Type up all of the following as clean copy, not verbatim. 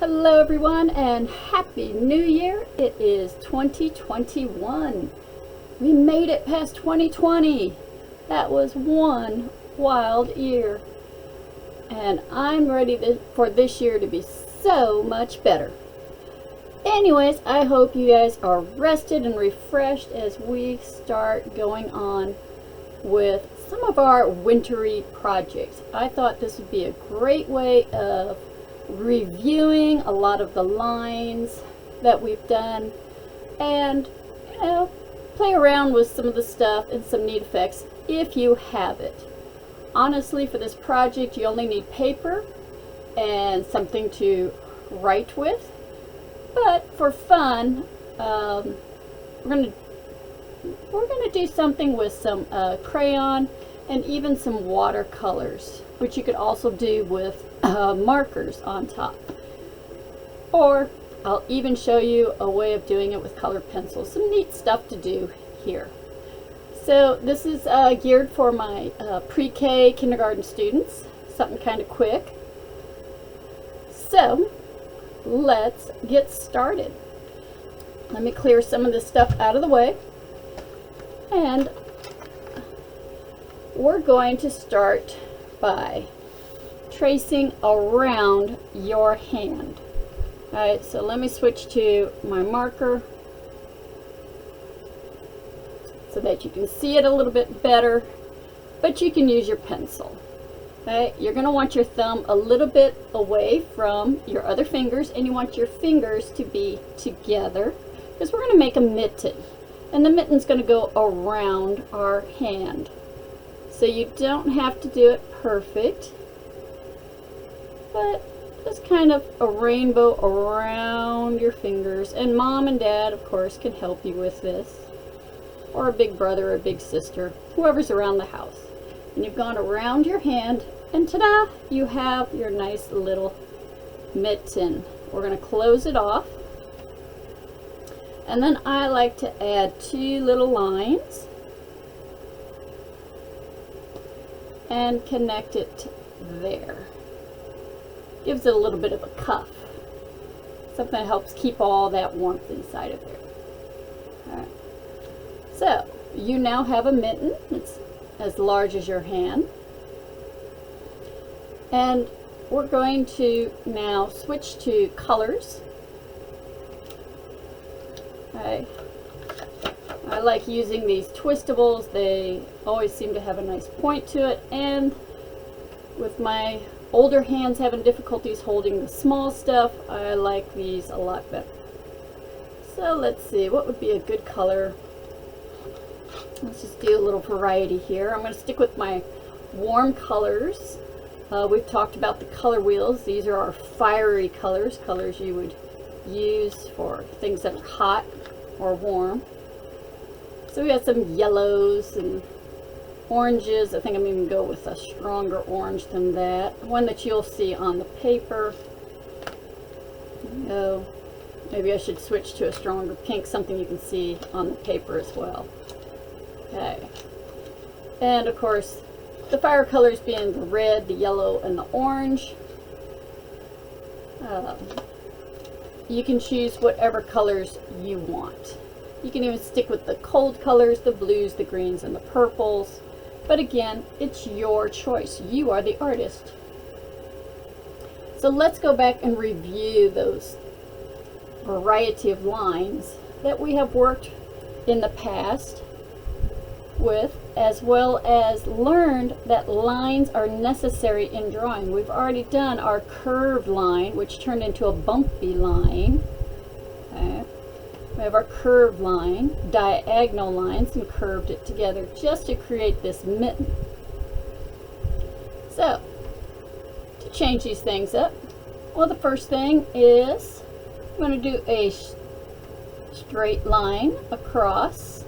Hello everyone and Happy New Year. It is 2021. We made it past 2020. That was one wild year. And I'm ready for this year to be so much better. Anyways, I hope you guys are rested and refreshed as we start going on with some of our wintry projects. I thought this would be a great way of reviewing a lot of the lines that we've done and play around with some of the stuff and some neat effects if you have it. Honestly, for this project you only need paper and something to write with, but for fun we're gonna do something with some crayon and even some watercolors, which you could also do with markers on top. Or I'll even show you a way of doing it with colored pencils. Some neat stuff to do here. So this is geared for my pre-K kindergarten students. Something kind of quick. So let's get started. Let me clear some of this stuff out of the way. And we're going to start by tracing around your hand. Alright, so let me switch to my marker so that you can see it a little bit better, but you can use your pencil. Okay, you're going to want your thumb a little bit away from your other fingers, and you want your fingers to be together because we're going to make a mitten, and the mitten's going to go around our hand. So you don't have to do it perfect, but just kind of a rainbow around your fingers. And mom and dad, of course, can help you with this, or a big brother or a big sister, whoever's around the house. And you've gone around your hand, and ta-da, you have your nice little mitten. We're going to close it off, and then I like to add two little lines and connect it there. Gives it a little bit of a cuff. Something that helps keep all that warmth inside of there. Alright. So, you now have a mitten. It's as large as your hand. And we're going to now switch to colors. Alright. I like using these twistables. They always seem to have a nice point to it, and with my older hands having difficulties holding the small stuff, I like these a lot better. So let's see, what would be a good color? Let's just do a little variety here. I'm going to stick with my warm colors. We've talked about the color wheels. These are our fiery colors, colors you would use for things that are hot or warm. So we got some yellows and oranges. I think I'm even going to go with a stronger orange than that. One that you'll see on the paper. Oh, maybe I should switch to a stronger pink, something you can see on the paper as well. Okay. And of course, the fire colors being the red, the yellow, and the orange. You can choose whatever colors you want. You can even stick with the cold colors, the blues, the greens, and the purples. But again, it's your choice. You are the artist. So let's go back and review those variety of lines that we have worked in the past with, as well as learned that lines are necessary in drawing. We've already done our curved line, which turned into a bumpy line. Okay. We have our curved line, diagonal lines, and curved it together just to create this mitten. So, to change these things up, well, the first thing is I'm going to do a straight line across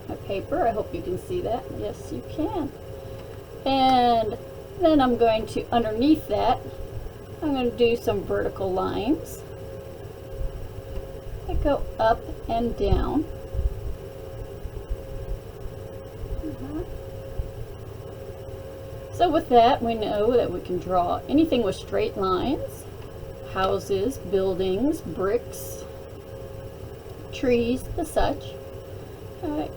my paper. I hope you can see that. Yes, you can. And then I'm going to, underneath that, I'm going to do some vertical lines that go up and down. So with that, we know that we can draw anything with straight lines. houses, buildings, bricks, trees, the such. All right.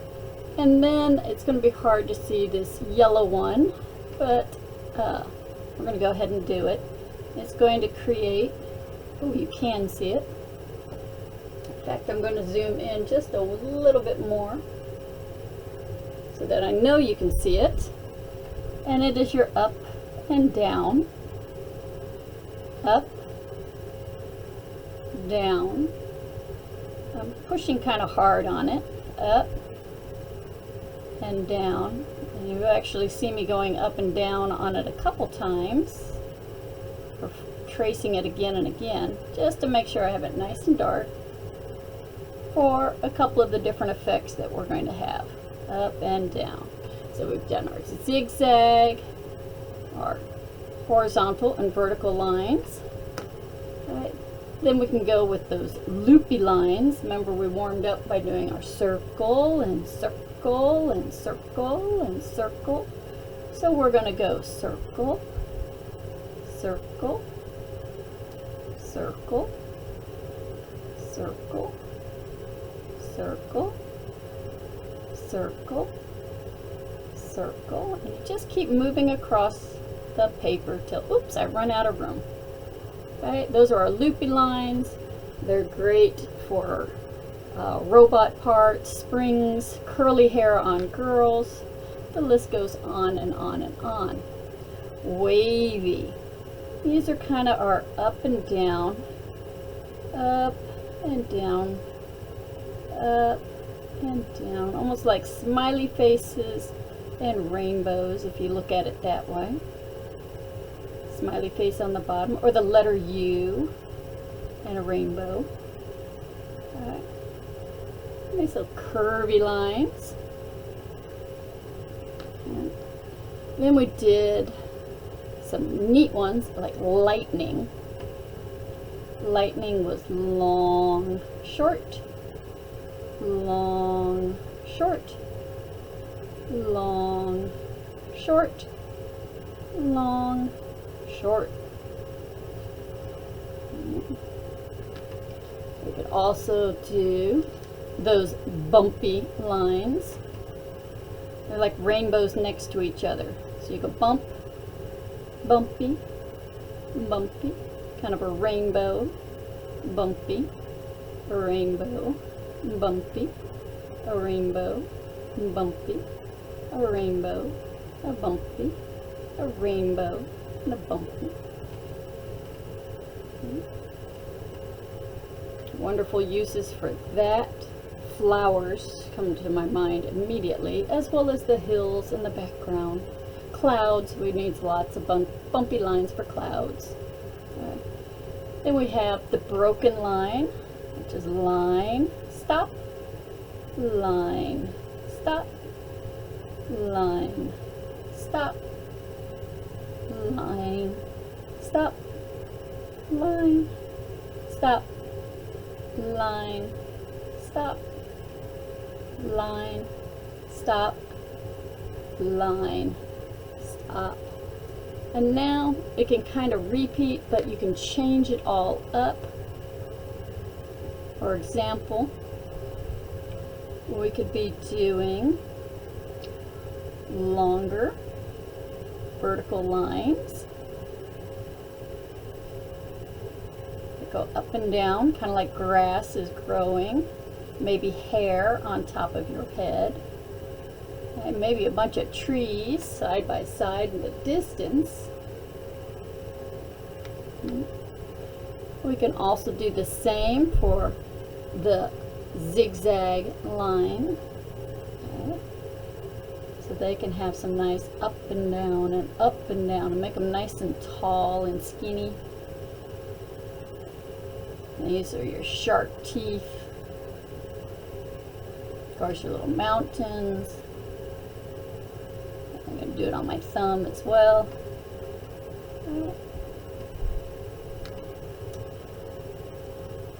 And then it's going to be hard to see this yellow one, but we're going to go ahead and do it. It's going to create, oh, you can see it. In fact, I'm going to zoom in just a little bit more so that I know you can see it. And it is your up and down, up, down. I'm pushing kind of hard on it, up and down. And you actually see me going up and down on it a couple times, or tracing it again and again, just to make sure I have it nice and dark for a couple of the different effects that we're going to have, up and down. So we've done our zigzag, our horizontal and vertical lines. All right. Then we can go with those loopy lines. Remember, we warmed up by doing our circle and circle and circle and circle. So we're going to go circle, circle, circle, circle, circle, circle, circle, and you just keep moving across the paper till, oops, I run out of room. Okay, those are our loopy lines. They're great for robot parts, springs, curly hair on girls. The list goes on and on and on. Wavy. These are kind of our up and down, up and down, up and down, almost like smiley faces and rainbows if you look at it that way. Smiley face on the bottom, or the letter U and a rainbow. Alright. Nice little curvy lines. And then we did some neat ones like lightning. Lightning was long, short, long, short, long, short, long, short. We could also do those bumpy lines. They're like rainbows next to each other. So you go bump, bumpy, bumpy, kind of a rainbow, bumpy, a rainbow, bumpy, a rainbow, bumpy, a rainbow, a bumpy, a rainbow, and a bumpy. Wonderful uses for that. Flowers come to my mind immediately, as well as the hills in the background. Clouds, we need lots of bumpy lines for clouds. Then we have the broken line, which is line, stop, line, stop, line, stop, line, stop, line, stop, line, stop, line, stop, line, stop. And now it can kind of repeat, but you can change it all up. For example, we could be doing longer vertical lines. They go up and down, kind of like grass is growing. Maybe hair on top of your head. And maybe a bunch of trees side by side in the distance. We can also do the same for the zigzag line. Okay. So they can have some nice up and down and up and down and make them nice and tall and skinny. These are your shark teeth. Of course, your little mountains. I'm going to do it on my thumb as well.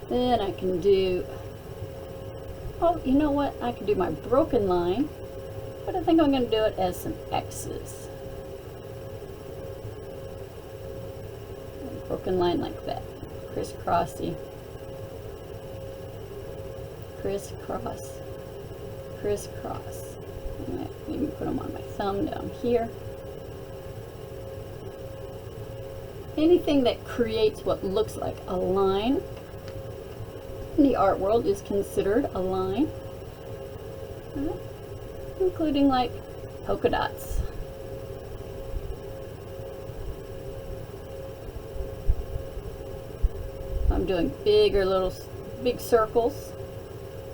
Then I can do, oh, you know what? I can do my broken line, but I think I'm going to do it as some X's. A broken line like that. crisscrossy. Crisscross. Crisscross. Let me put them on my thumb down here. Anything that creates what looks like a line in the art world is considered a line, including like polka dots. I'm doing big circles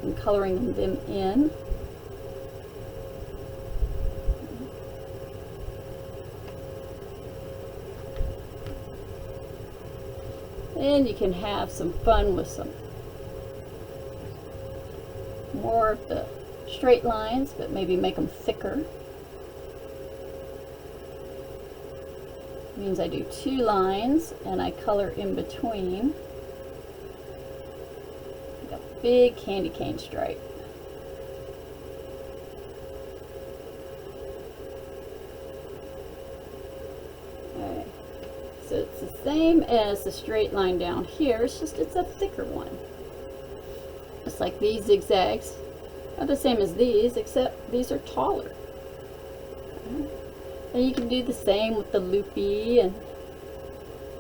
and coloring them in. And you can have some fun with some more of the straight lines, but maybe make them thicker. Means I do 2 lines and I color in between. Like a big candy cane stripe. Alright, so it's the same as the straight line down here, it's just it's a thicker one. Just like these zigzags are the same as these, except these are taller. And you can do the same with the loopy and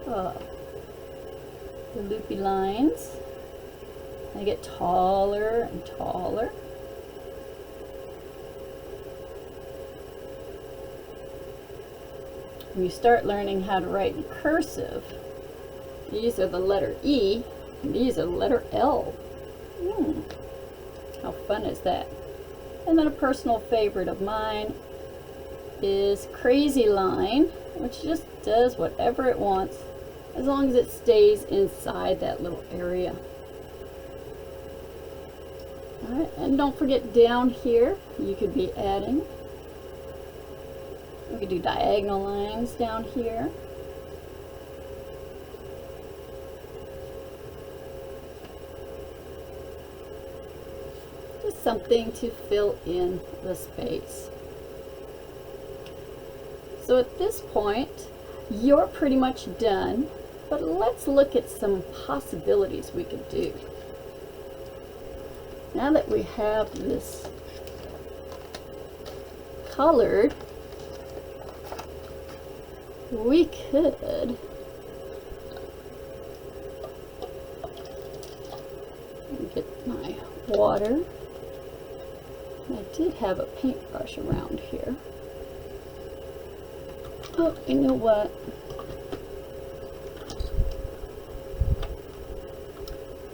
the loopy lines. They get taller and taller. When you start learning how to write in cursive, these are the letter E, and these are the letter L. How fun is that? And then a personal favorite of mine is Crazy Line, which just does whatever it wants as long as it stays inside that little area. Alright, and don't forget down here you could be adding, we could do diagonal lines down here. Just something to fill in the space. So at this point, you're pretty much done, but let's look at some possibilities we could do. Now that we have this colored, we could get my water. I did have a paintbrush around here. Oh, you know what?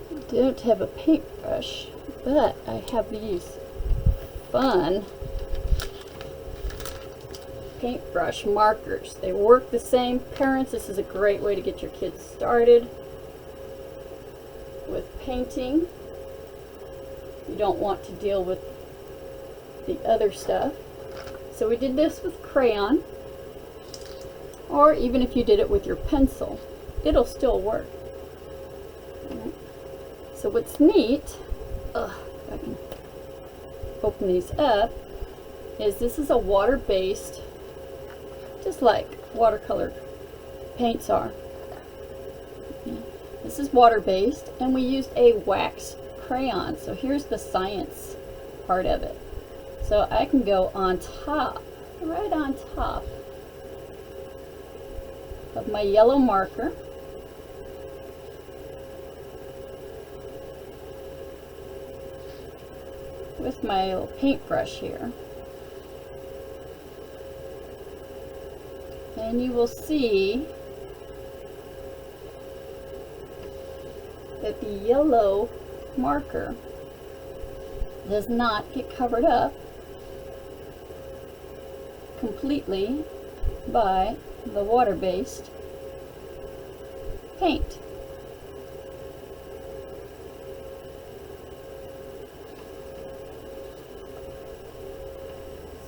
I don't have a paintbrush, but I have these fun paintbrush markers. They work the same. Parents, this is a great way to get your kids started with painting. You don't want to deal with the other stuff. So we did this with crayon. Or even if you did it with your pencil, it'll still work. So what's neat, if I can open these up, is this is a water-based, just like watercolor paints are. This is water-based, and we used a wax crayon. So here's the science part of it. So I can go on top, right on top of my yellow marker, with my little paintbrush here, and you will see that the yellow marker does not get covered up completely by the water-based paint.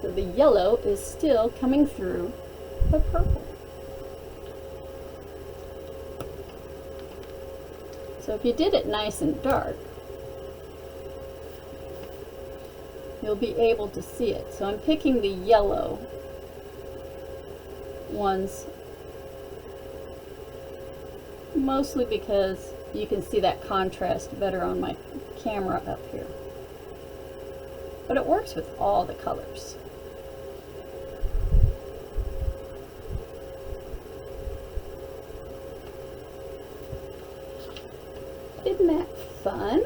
So the yellow is still coming through the purple. So if you did it nice and dark, you'll be able to see it. So I'm picking the yellow ones mostly because you can see that contrast better on my camera up here. But it works with all the colors. Isn't that fun?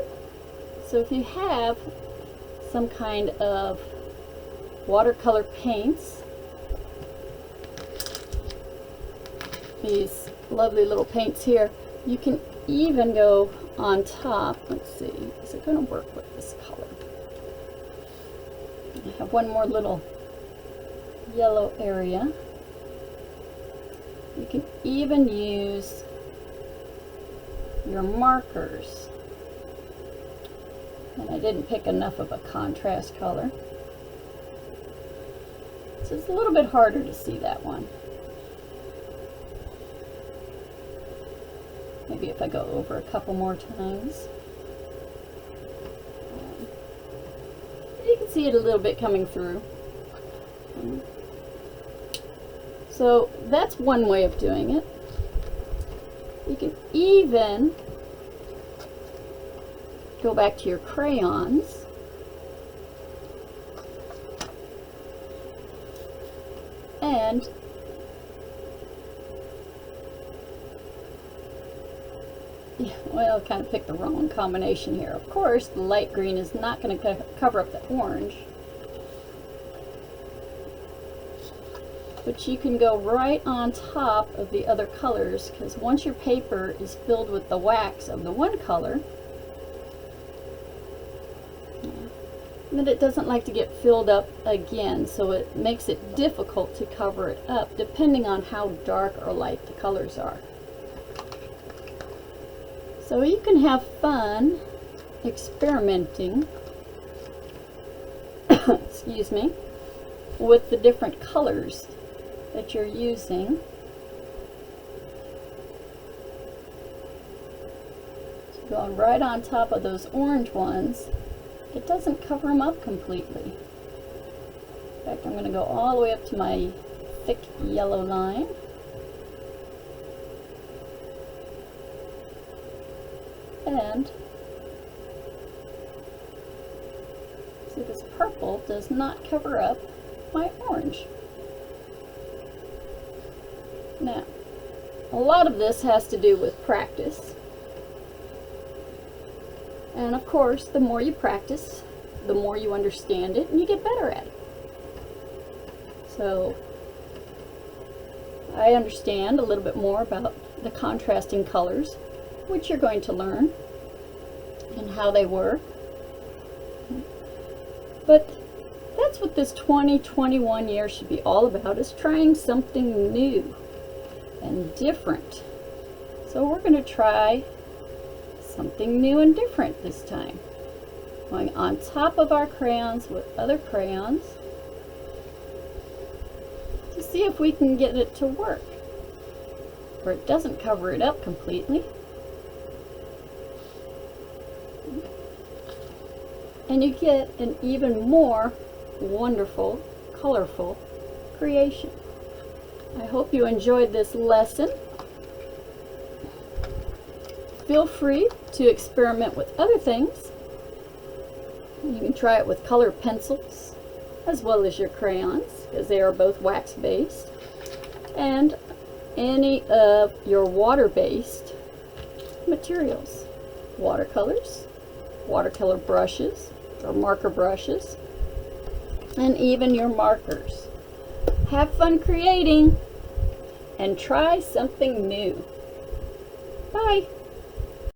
So if you have some kind of watercolor paints, these lovely little paints here, you can even go on top. Let's see, is it going to work with this color? I have one more little yellow area. You can even use your markers. And I didn't pick enough of a contrast color, so it's a little bit harder to see that one. Maybe if I go over a couple more times. You can see it a little bit coming through. So that's one way of doing it. You can even go back to your crayons and well, kind of picked the wrong combination here. Of course, the light green is not going to cover up the orange, but you can go right on top of the other colors, because once your paper is filled with the wax of the one color, then it doesn't like to get filled up again, so it makes it difficult to cover it up depending on how dark or light the colors are. So you can have fun experimenting excuse me, with the different colors that you're using. So going right on top of those orange ones, it doesn't cover them up completely. In fact, I'm going to go all the way up to my thick yellow line. And see, this purple does not cover up my orange. Now, a lot of this has to do with practice. And of course, the more you practice, the more you understand it and you get better at it. So, I understand a little bit more about the contrasting colors, which you're going to learn, and how they work. But that's what this 2021 year should be all about, is trying something new and different. So we're going to try something new and different this time. Going on top of our crayons with other crayons to see if we can get it to work, where it doesn't cover it up completely. And you get an even more wonderful, colorful creation. I hope you enjoyed this lesson. Feel free to experiment with other things. You can try it with colored pencils as well as your crayons, because they are both wax-based, and any of your water-based materials. Watercolors, watercolor brushes, or marker brushes, and even your markers. Have fun creating and try something new. Bye.